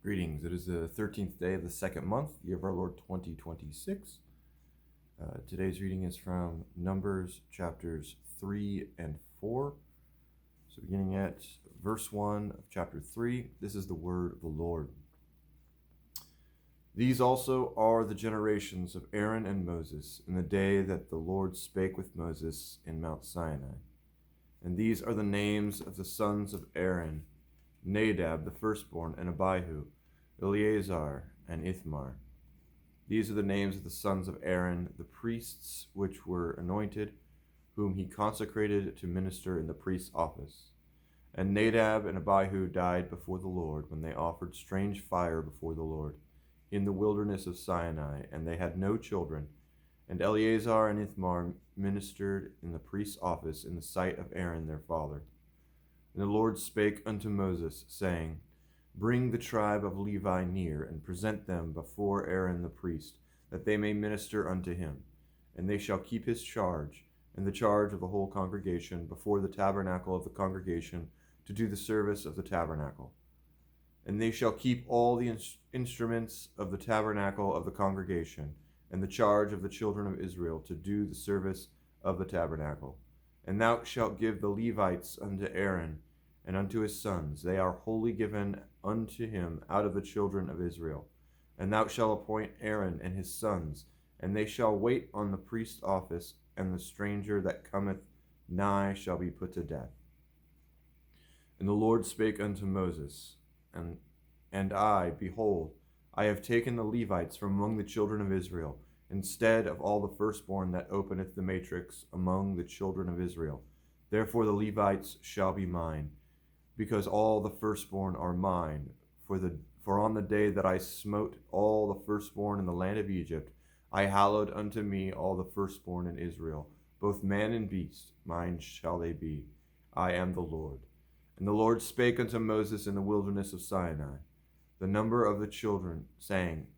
Greetings. It is the 13th day of the second month, year of our Lord 2026. Today's reading is from Numbers chapters 3 and 4. So beginning at verse 1 of chapter 3, this is the word of the Lord. These also are the generations of Aaron and Moses in the day that the Lord spake with Moses in Mount Sinai. And these are the names of the sons of Aaron: Nadab the firstborn, and Abihu, Eleazar, and Ithamar. These are the names of the sons of Aaron, the priests which were anointed, whom he consecrated to minister in the priest's office. And Nadab and Abihu died before the Lord when they offered strange fire before the Lord in the wilderness of Sinai, and they had no children. And Eleazar and Ithamar ministered in the priest's office in the sight of Aaron their father. And the Lord spake unto Moses, saying, Bring the tribe of Levi near, and present them before Aaron the priest, that they may minister unto him. And they shall keep his charge, and the charge of the whole congregation, before the tabernacle of the congregation, to do the service of the tabernacle. And they shall keep all the instruments of the tabernacle of the congregation, and the charge of the children of Israel, to do the service of the tabernacle. And thou shalt give the Levites unto Aaron, and unto his sons. They are wholly given unto him out of the children of Israel. And thou shalt appoint Aaron and his sons, and they shall wait on the priest's office, and the stranger that cometh nigh shall be put to death. And the Lord spake unto Moses, and I, behold, I have taken the Levites from among the children of Israel, instead of all the firstborn that openeth the matrix among the children of Israel. Therefore the Levites shall be mine, because all the firstborn are mine. For on the day that I smote all the firstborn in the land of Egypt, I hallowed unto me all the firstborn in Israel, both man and beast, mine shall they be. I am the Lord. And the Lord spake unto Moses in the wilderness of Sinai, the number of the children, saying,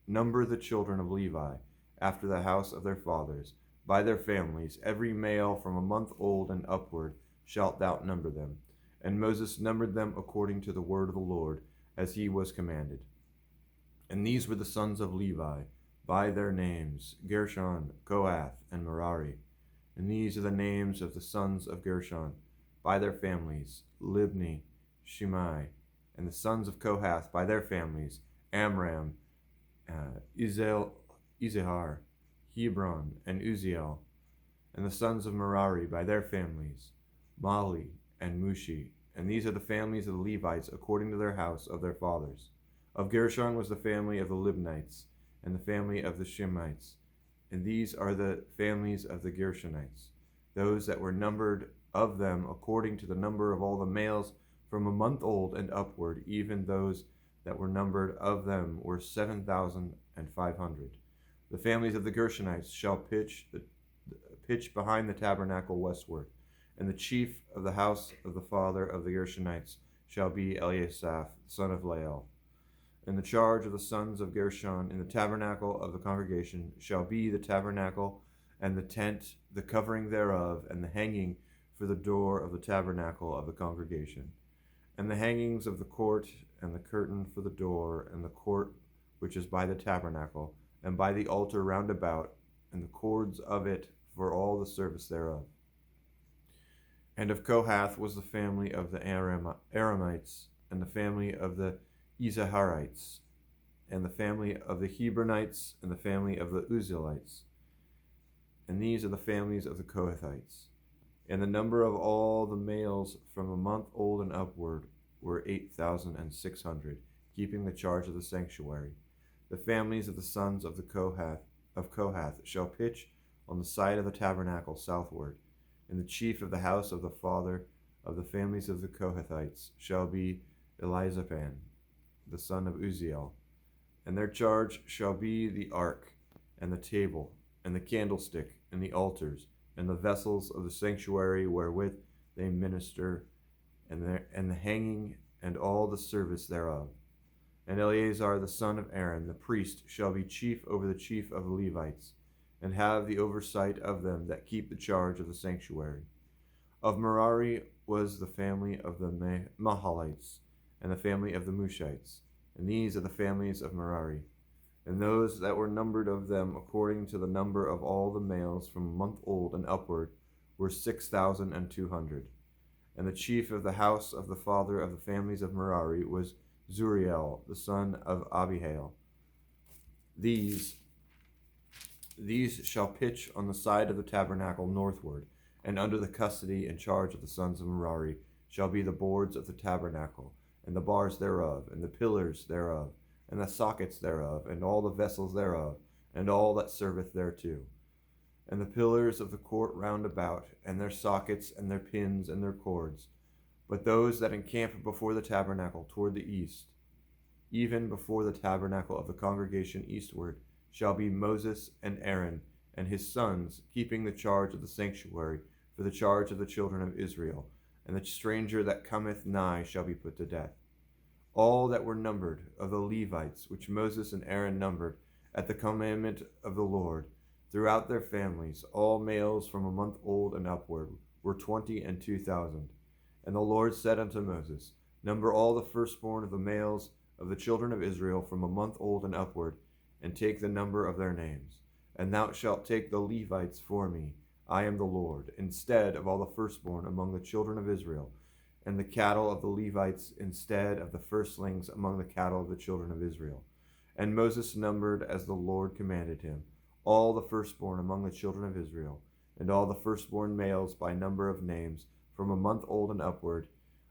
number the children of Levi, after the house of their fathers, by their families, every male from a month old and upward shalt thou number them. And Moses numbered them according to the word of the Lord, as he was commanded. And these were the sons of Levi, by their names, Gershon, Kohath, and Merari. And these are the names of the sons of Gershon, by their families, Libni, Shimei. And the sons of Kohath, by their families, Amram, Izihar, Hebron, and Uziel. And the sons of Merari, by their families, Mahli, and Mushi. And these are the families of the Levites according to their house of their fathers. Of Gershon was the family of the Libnites, and the family of the Shimeites. And these are the families of the Gershonites, those that were numbered of them according to the number of all the males from a month old and upward, even those that were numbered of them were 7,500. The families of the Gershonites shall pitch behind the tabernacle westward. And the chief of the house of the father of the Gershonites shall be Eliasaph, son of Lael. And the charge of the sons of Gershon in the tabernacle of the congregation shall be the tabernacle and the tent, the covering thereof, and the hanging for the door of the tabernacle of the congregation, and the hangings of the court, and the curtain for the door, and the court which is by the tabernacle, and by the altar round about, and the cords of it for all the service thereof. And of Kohath was the family of the Aramites, and the family of the Izaharites, and the family of the Hebronites, and the family of the Uzzielites. And these are the families of the Kohathites. And the number of all the males from a month old and upward were 8,600, keeping the charge of the sanctuary. The families of the sons of Kohath shall pitch on the side of the tabernacle southward. And the chief of the house of the father of the families of the Kohathites shall be Elizaphan, the son of Uziel. And their charge shall be the ark, and the table, and the candlestick, and the altars, and the vessels of the sanctuary wherewith they minister, and the hanging, and all the service thereof. And Eleazar the son of Aaron, the priest, shall be chief over the chief of the Levites, and have the oversight of them that keep the charge of the sanctuary. Of Merari was the family of the Mahalites, and the family of the Mushites. And these are the families of Merari. And those that were numbered of them according to the number of all the males from a month old and upward were 6,200. And the chief of the house of the father of the families of Merari was Zuriel, the son of Abihail. These shall pitch on the side of the tabernacle northward, and under the custody and charge of the sons of Merari shall be the boards of the tabernacle, and the bars thereof, and the pillars thereof, and the sockets thereof, and all the vessels thereof, and all that serveth thereto, and the pillars of the court round about, and their sockets, and their pins, and their cords. But those that encamp before the tabernacle toward the east, even before the tabernacle of the congregation eastward, shall be Moses and Aaron and his sons, keeping the charge of the sanctuary for the charge of the children of Israel, and the stranger that cometh nigh shall be put to death. All that were numbered of the Levites, which Moses and Aaron numbered at the commandment of the Lord, throughout their families, all males from a month old and upward, were 22,000. And the Lord said unto Moses, Number all the firstborn of the males of the children of Israel from a month old and upward, and take the number of their names. And thou shalt take the Levites for me, I am the Lord, instead of all the firstborn among the children of Israel, and the cattle of the Levites instead of the firstlings among the cattle of the children of Israel. And Moses numbered as the Lord commanded him all the firstborn among the children of Israel, and all the firstborn males by number of names, from a month old and upward,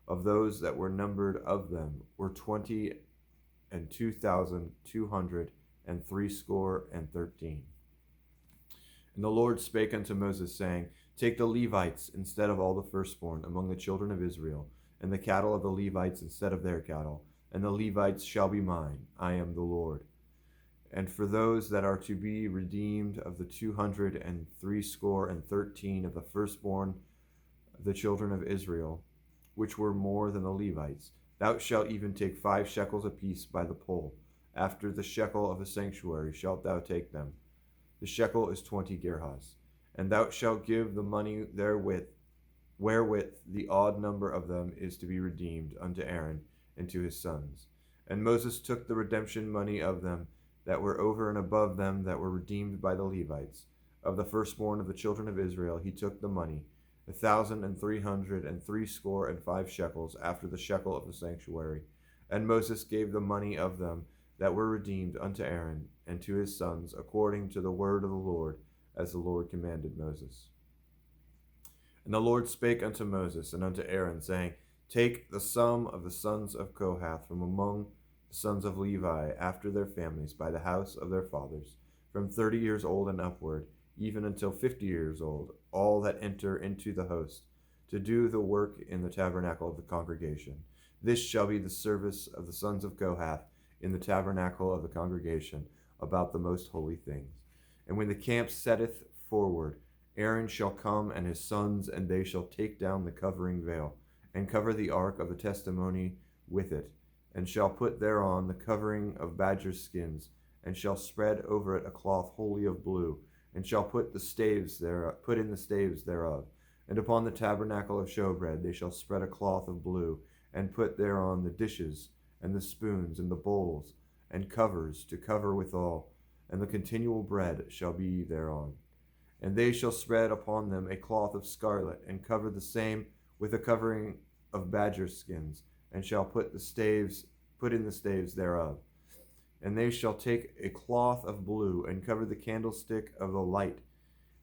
of those that were numbered of them, were 22,213. And the Lord spake unto Moses, saying, Take the Levites instead of all the firstborn among the children of Israel, and the cattle of the Levites instead of their cattle, and the Levites shall be mine. I am the Lord. And for those that are to be redeemed of the 213 of the firstborn of the children of Israel, which were more than the Levites, thou shalt even take 5 shekels apiece by the poll. After the shekel of the sanctuary shalt thou take them. The shekel is 20 gerahs. And thou shalt give the money therewith, wherewith the odd number of them is to be redeemed, unto Aaron and to his sons. And Moses took the redemption money of them that were over and above them that were redeemed by the Levites. Of the firstborn of the children of Israel he took the money, 1,365 shekels, after the shekel of the sanctuary. And Moses gave the money of them that were redeemed unto Aaron and to his sons, according to the word of the Lord, as the Lord commanded Moses. And the Lord spake unto Moses and unto Aaron, saying, Take the sum of the sons of Kohath from among the sons of Levi after their families by the house of their fathers, from 30 years old and upward, even until 50 years old, all that enter into the host, to do the work in the tabernacle of the congregation. This shall be the service of the sons of Kohath in the tabernacle of the congregation about the most holy things. And when the camp setteth forward, Aaron shall come and his sons, and they shall take down the covering veil, and cover the ark of the testimony with it, and shall put thereon the covering of badger skins, and shall spread over it a cloth wholly of blue, and shall put in the staves thereof. And upon the tabernacle of showbread they shall spread a cloth of blue, and put thereon the dishes, and the spoons, and the bowls, and covers to cover withal, and the continual bread shall be thereon. And they shall spread upon them a cloth of scarlet, and cover the same with a covering of badger skins, and shall put in the staves thereof. And they shall take a cloth of blue, and cover the candlestick of the light,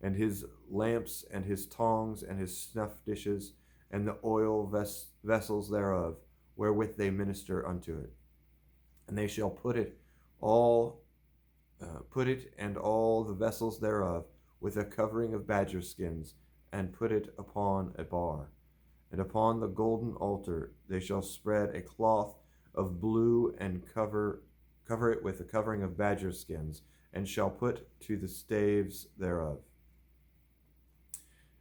and his lamps, and his tongs, and his snuff dishes, and the oil vessels thereof, wherewith they minister unto it. And they shall put it and all the vessels thereof with a covering of badger skins, and put it upon a bar. And upon the golden altar they shall spread a cloth of blue, and cover it with a covering of badger skins, and shall put to the staves thereof.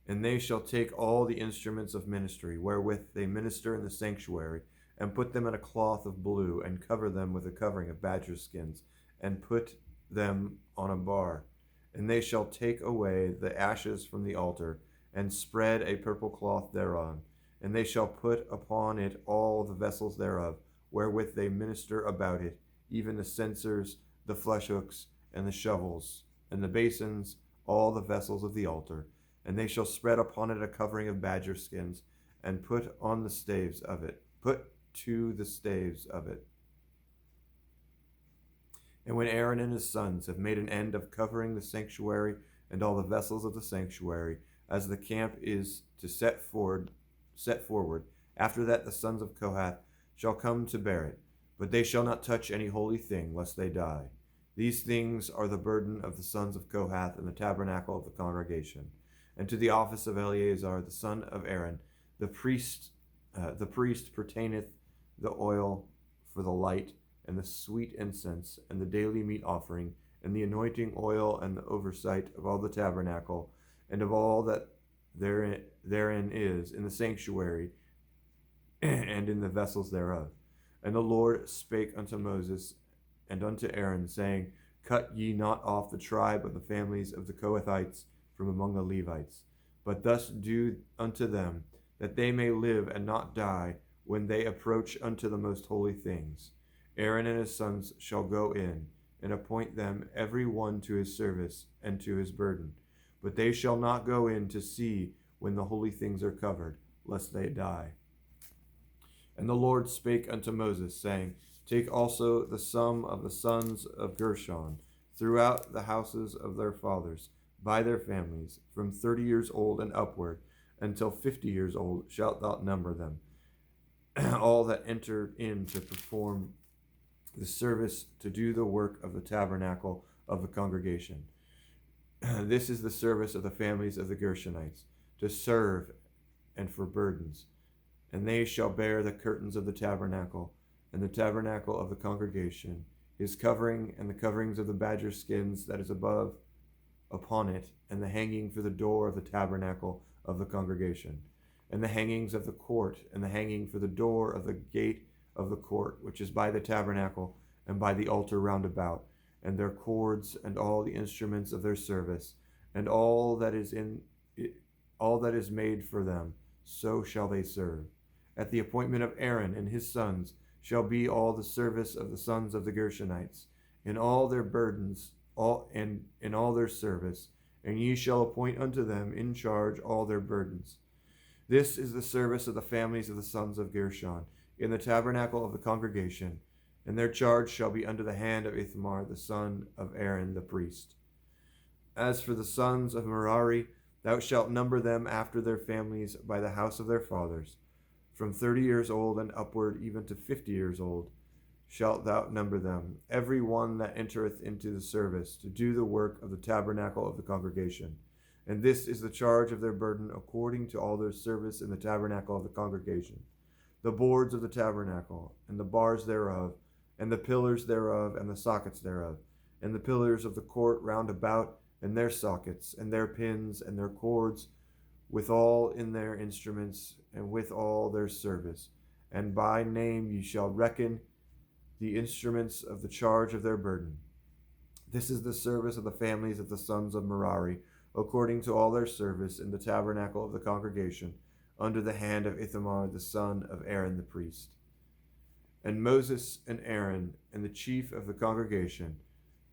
And they shall take all the instruments of ministry, wherewith they minister in the sanctuary, and put them in a cloth of blue, and cover them with a covering of badger skins, and put them on a bar. And they shall take away the ashes from the altar, and spread a purple cloth thereon. And they shall put upon it all the vessels thereof, wherewith they minister about it, even the censers, the flesh hooks, and the shovels, and the basins, all the vessels of the altar. And they shall spread upon it a covering of badger skins, and put on the staves of it, put to the staves of it. And when Aaron and his sons have made an end of covering the sanctuary and all the vessels of the sanctuary, as the camp is to set forward, after that the sons of Kohath shall come to bear it, but they shall not touch any holy thing, lest they die. These things are the burden of the sons of Kohath in the tabernacle of the congregation. And to the office of Eleazar the son of Aaron, the priest pertaineth the oil for the light, and the sweet incense, and the daily meat offering, and the anointing oil, and the oversight of all the tabernacle, and of all that therein is, in the sanctuary, and in the vessels thereof. And the Lord spake unto Moses and unto Aaron, saying, Cut ye not off the tribe of the families of the Kohathites from among the Levites, but thus do unto them, that they may live and not die when they approach unto the most holy things. Aaron and his sons shall go in, and appoint them every one to his service and to his burden. But they shall not go in to see when the holy things are covered, lest they die. And the Lord spake unto Moses, saying, Take also the sum of the sons of Gershon throughout the houses of their fathers, by their families, from 30 years old and upward, until 50 years old shalt thou number them, all that enter in to perform the service, to do the work of the tabernacle of the congregation. This is the service of the families of the Gershonites, to serve and for burdens. And they shall bear the curtains of the tabernacle, and the tabernacle of the congregation, his covering, and the coverings of the badger skins that is above upon it, and the hanging for the door of the tabernacle of the congregation, and the hangings of the court, and the hanging for the door of the gate of the court, which is by the tabernacle, and by the altar round about, and their cords, and all the instruments of their service, and all that is made for them, so shall they serve. At the appointment of Aaron and his sons shall be all the service of the sons of the Gershonites, in all their burdens, and in all their service, and ye shall appoint unto them in charge all their burdens. This is the service of the families of the sons of Gershon, in the tabernacle of the congregation, and their charge shall be under the hand of Ithamar the son of Aaron the priest. As for the sons of Merari, thou shalt number them after their families by the house of their fathers. From 30 years old and upward, even to 50 years old, shalt thou number them, every one that entereth into the service, to do the work of the tabernacle of the congregation. And this is the charge of their burden, according to all their service in the tabernacle of the congregation. The boards of the tabernacle, and the bars thereof, and the pillars thereof, and the sockets thereof, and the pillars of the court round about, and their sockets, and their pins, and their cords, with all in their instruments, and with all their service. And by name ye shall reckon the instruments of the charge of their burden. This is the service of the families of the sons of Merari, according to all their service in the tabernacle of the congregation, under the hand of Ithamar the son of Aaron the priest. And Moses and Aaron and the chief of the congregation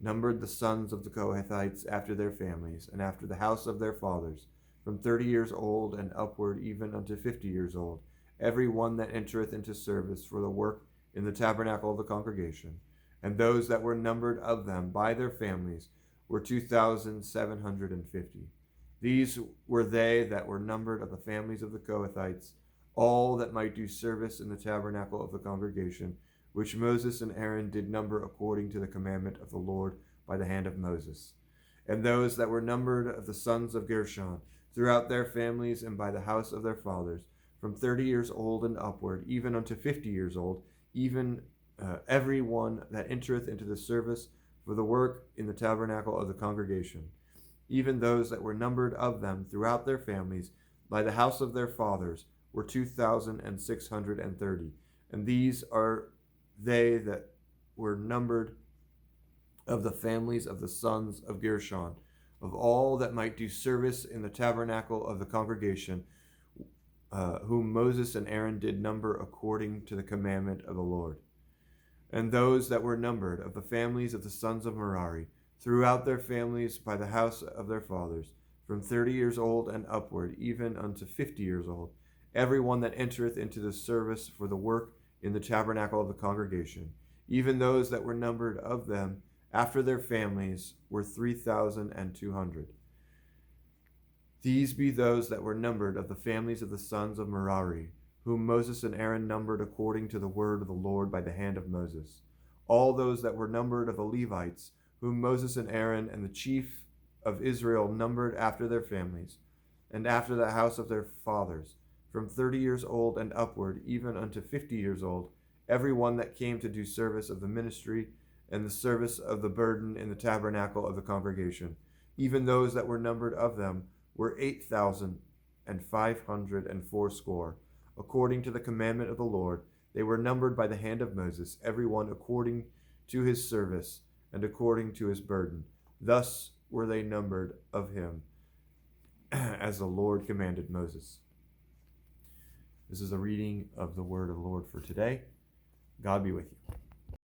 numbered the sons of the Kohathites after their families, and after the house of their fathers, from 30 years old and upward, even unto 50 years old, every one that entereth into service for the work in the tabernacle of the congregation. And those that were numbered of them by their families were 2,750. These were they that were numbered of the families of the Kohathites, all that might do service in the tabernacle of the congregation, which Moses and Aaron did number according to the commandment of the Lord by the hand of Moses. And those that were numbered of the sons of Gershon, throughout their families and by the house of their fathers, from 30 years old and upward, even unto 50 years old, even every one that entereth into the service for the work in the tabernacle of the congregation, even those that were numbered of them throughout their families by the house of their fathers, were 2,630. And these are they that were numbered of the families of the sons of Gershon, of all that might do service in the tabernacle of the congregation, whom Moses and Aaron did number according to the commandment of the Lord. And those that were numbered of the families of the sons of Merari, throughout their families by the house of their fathers, from 30 years old and upward, even unto 50 years old, every one that entereth into the service for the work in the tabernacle of the congregation, even those that were numbered of them after their families were 3,200. These be those that were numbered of the families of the sons of Merari, whom Moses and Aaron numbered according to the word of the Lord by the hand of Moses. All those that were numbered of the Levites, whom Moses and Aaron and the chief of Israel numbered after their families, and after the house of their fathers, from 30 years old and upward, even unto 50 years old, every one that came to do service of the ministry and the service of the burden in the tabernacle of the congregation. Even those that were numbered of them were 8,580. According to the commandment of the Lord, they were numbered by the hand of Moses, every one according to his service and according to his burden. Thus were they numbered of him, as the Lord commanded Moses. This is a reading of the word of the Lord for today. God be with you.